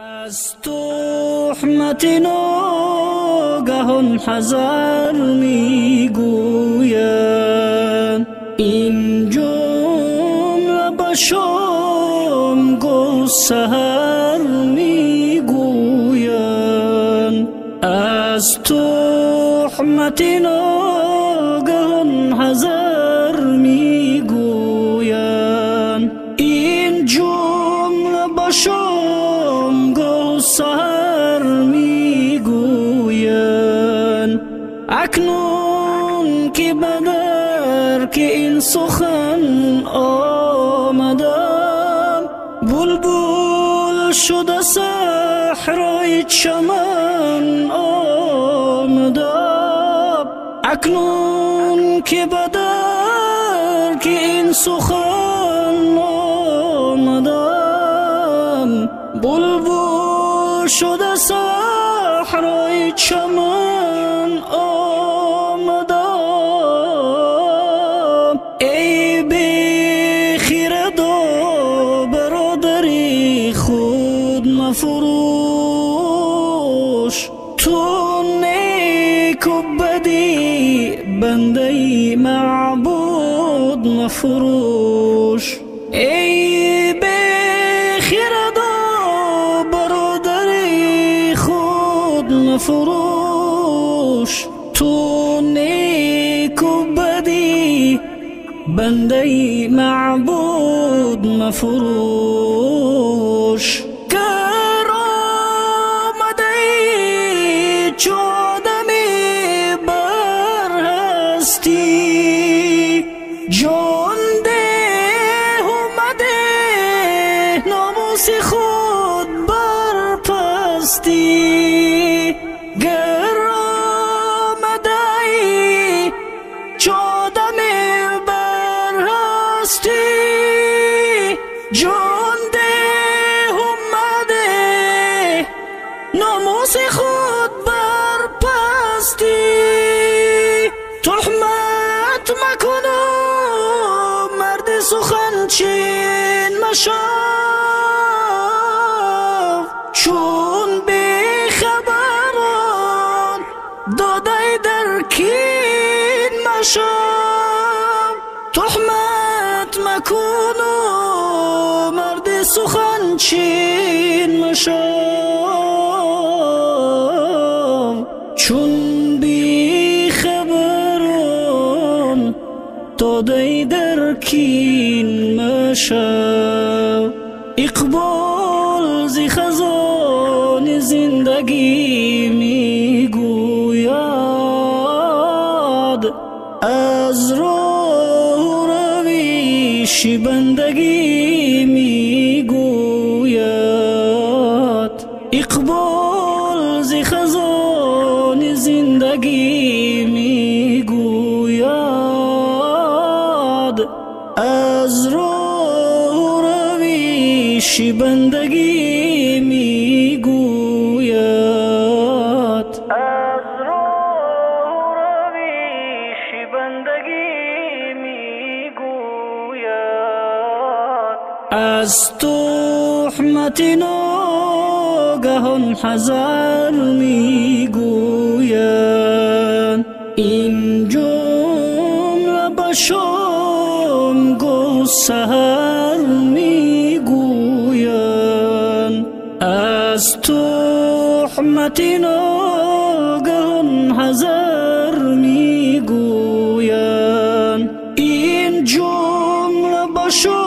از تهمت ناگهان حذر میگویند، این جمله به شام گو سحر میگویند. از تهمت ناگهان حذر میگویند، این جمله به شام گو سحر میگویند. اکنون که بدر که این سخن آمدم، بلبل شده صحرای چمن آمدم. اکنون که بدر که این سخن آمدم، بلبل شده صحرای چمن آمدم. ای بی خرد و برادری خود مفروش، تو نیک و بدی بنده معبود مفروش. ای بی خرد و برادری خود مفروش، تو نیک و بدی بنده معبود مفروش. گر آمده چو آدمی بر هستی، جان ده اومده ناموس خود بر پستی. گر آمده چو آدمی بر هستی، جان ده اومده ناموس خود بر پستی. تهمت مکنو مرد سخن چین مشو، چون بی خبران داده در کین مشو. تهمت مکنو مرد سخن چین مشو، چون بی خبران داده در کین مشو. اقبال زی خزان زندگی میگوید، از راه رویش بندگی میگوید. اقبال زی خزان زندگی میگوید، از راه رویش بندگی میگوید. از راه رویش بندگی میگوید. از تهمت ناگهان حذر میگویند، این جمله به شام گو سحر میگویند. از تهمت ناگهان حذر میگویند، این جمله به شام